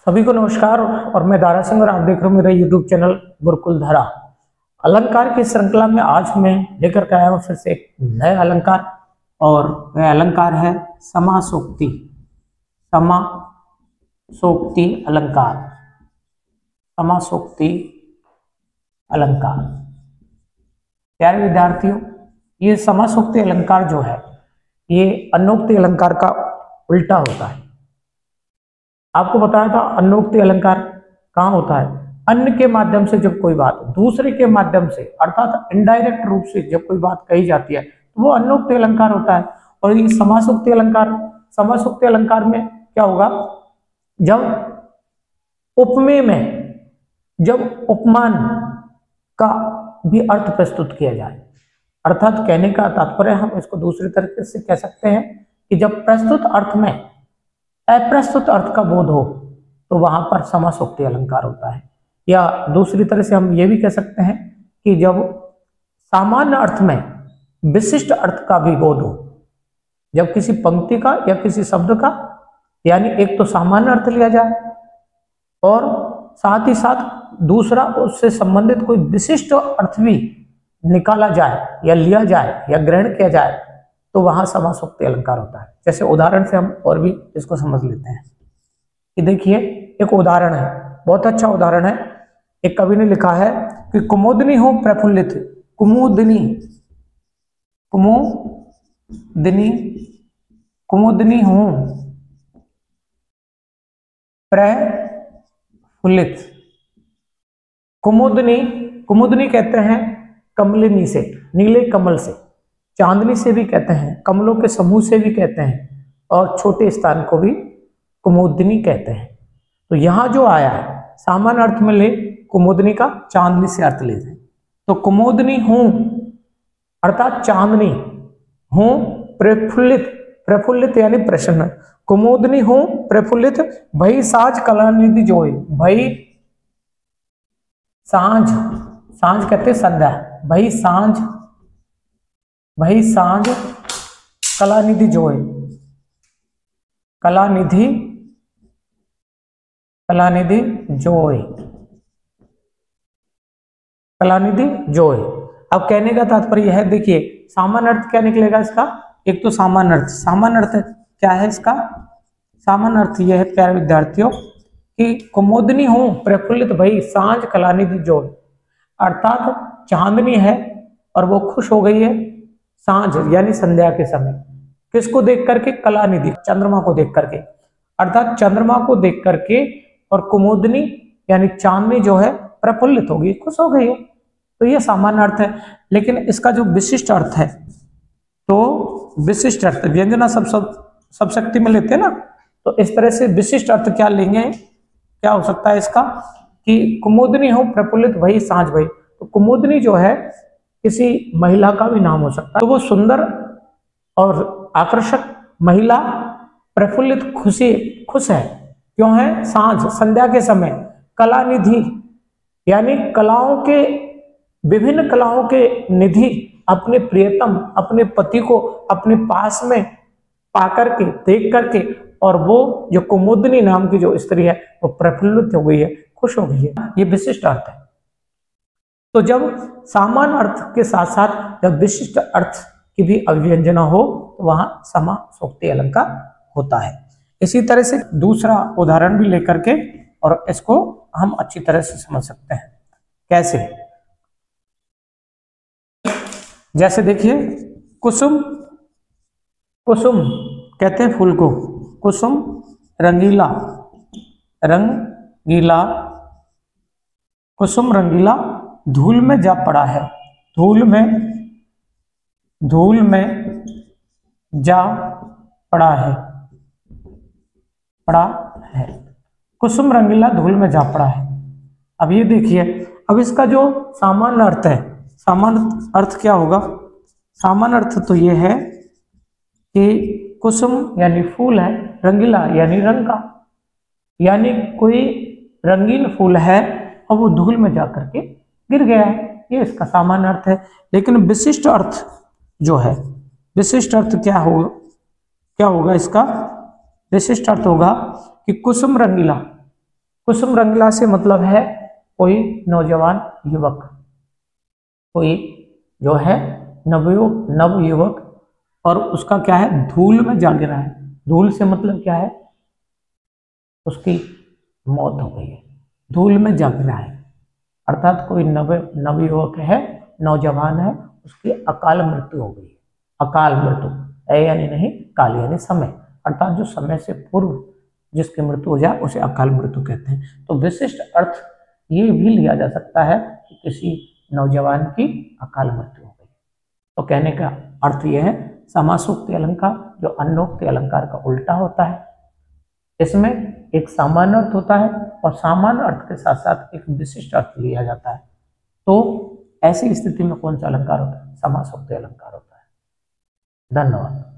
सभी को नमस्कार और मैं दारा सिंह और आप देख रहे हो मेरा यूट्यूब चैनल गुरुकुल धारा। अलंकार की श्रृंखला में आज मैं लेकर के आया हूं फिर से एक नया अलंकार और वह अलंकार है समासोक्ति। समासोक्ति अलंकार। समासोक्ति अलंकार। प्यारे विद्यार्थियों, ये समासोक्ति अलंकार जो है ये अन्योक्ति अलंकार का उल्टा होता है। आपको बताया था अन्योक्ति अलंकार कहाँ होता है? अन्य के माध्यम से जब कोई बात दूसरे के माध्यम से अर्थात इनडायरेक्ट रूप से जब कोई बात कही जाती है तो वो अन्योक्ति अलंकार होता है। और ये समासोक्ति अलंकार में क्या होगा? जब उपमेय में जब उपमान का भी अर्थ प्रस्तुत किया जाए, अर्थात कहने का तात्पर्य हम इसको दूसरे तरीके से कह सकते हैं कि जब प्रस्तुत अर्थ में अप्रस्तुत अर्थ का बोध हो तो वहां पर समासोक्ति अलंकार होता है। या दूसरी तरह से हम ये भी कह सकते हैं कि जब सामान्य अर्थ में विशिष्ट अर्थ का भी बोध हो, जब किसी पंक्ति का या किसी शब्द का यानी एक तो सामान्य अर्थ लिया जाए और साथ ही साथ दूसरा उससे संबंधित कोई विशिष्ट अर्थ भी निकाला जाए या लिया जाए या ग्रहण किया जाए तो वहां समासोक्ति अलंकार होता है। जैसे उदाहरण से हम और भी इसको समझ लेते हैं कि देखिए एक उदाहरण है, बहुत अच्छा उदाहरण है। एक कवि ने लिखा है कि कुमुदिनी हो प्रफुल्लित। कुमुदिनी कुमुदिनी कुमुदिनी हूं प्रफुल्लित। कुमुदिनी कुमुदिनी कहते हैं कमलिनी से, नीले कमल से। चांदनी से भी कहते हैं, कमलों के समूह से भी कहते हैं और छोटे स्थान को भी कुमुदिनी कहते हैं। तो यहां जो आया है सामान्य अर्थ में ले कुमुदिनी का चांदनी से अर्थ ले जाए तो कुमुदिनी हूं अर्थात चांदनी हूं प्रफुल्लित। प्रफुल्लित यानी प्रसन्न। कुमुदिनी हूं प्रफुल्लित भई साँझ कलानिधि जोए। भई सांझ, सांझ कहते संध्या। भई सांझ कलानिधि जोए। कलानिधि जोए। कलानिधि जोए। अब कहने का तात्पर्य है, देखिए सामान्य अर्थ क्या निकलेगा इसका? एक तो सामान्य अर्थ क्या है इसका? सामान्य अर्थ यह है प्यारे विद्यार्थियों कि कुमुदिनी हूं प्रफुल्लित भई सांझ कलानिधि जोए। अर्थात चांदनी है और वो खुश हो गई है सांझ यानी संध्या के समय। किसको देख करके? कलानिधि, चंद्रमा को देख करके। अर्थात चंद्रमा को देख करके और कुमुदिनी यानी चांदनी जो है प्रफुल्लित हो गई, खुश हो गई है। तो ये सामान्य अर्थ है। लेकिन इसका जो विशिष्ट अर्थ है, तो विशिष्ट अर्थ व्यंजना सब शक्ति में लेते हैं ना, तो इस तरह से विशिष्ट अर्थ क्या लेंगे? क्या हो सकता है इसका कि कुमुदिनी हो प्रफुल्लित भई सांझ भई। तो कुमुदिनी जो है किसी महिला का भी नाम हो सकता है। तो वो सुंदर और आकर्षक महिला प्रफुल्लित खुश है। क्यों है? सांझ संध्या के समय। कलानिधि यानी कलाओं के विभिन्न कलाओं के निधि अपने प्रियतम अपने पति को अपने पास में पाकर के देख करके और वो जो कुमुदिनी नाम की जो स्त्री है वो प्रफुल्लित हो गई है, खुश हो गई है। ये विशिष्ट अर्थ है। तो जब सामान्य अर्थ के साथ साथ जब विशिष्ट अर्थ की भी अभिव्यंजना हो तो वहां समासोक्ति अलंकार होता है। इसी तरह से दूसरा उदाहरण भी लेकर के और इसको हम अच्छी तरह से समझ सकते हैं। कैसे? जैसे देखिए कुसुम, कुसुम कहते हैं फूल को। कुसुम रंगीला, रंगीला। कुसुम रंगीला धूल में जा पड़ा है। धूल में जा पड़ा है। कुसुम रंगीला धूल में जा पड़ा है। अब ये देखिए, अब इसका जो सामान्य अर्थ है, सामान्य अर्थ क्या होगा? सामान्य अर्थ तो ये है कि कुसुम यानी फूल है, रंगीला यानी रंग का, यानी कोई रंगीन फूल है और वो धूल में जाकर के गिर गया है। ये इसका सामान्य अर्थ है। लेकिन विशिष्ट अर्थ जो है, विशिष्ट अर्थ क्या होगा इसका? विशिष्ट अर्थ होगा कि कुसुम रंगीला कुसुम रंगला से मतलब है कोई नौजवान युवक, कोई जो है नव युवक, और उसका क्या है, धूल में जा गिरा है। धूल से मतलब क्या है, उसकी मौत हो गई है, धूल में जा गिरा है, अर्थात कोई नव युवक है, नौजवान है, उसकी अकाल मृत्यु हो गई है। अकाल मृत्यु, यानी नहीं, काल यानी समय, अर्थात जो समय से पूर्व जिसकी मृत्यु हो जाए उसे अकाल मृत्यु कहते हैं। तो विशिष्ट अर्थ ये भी लिया जा सकता है कि किसी नौजवान की अकाल मृत्यु हो गई। तो कहने का अर्थ यह है, समासोक्ति अलंकार जो अन्योक्ति अलंकार का उल्टा होता है, इसमें एक सामान्य अर्थ होता है और सामान्य अर्थ के साथ साथ एक विशिष्ट अर्थ लिया जाता है। तो ऐसी स्थिति में कौन सा अलंकार होता है, समासोक्ति अलंकार होता है। धन्यवाद।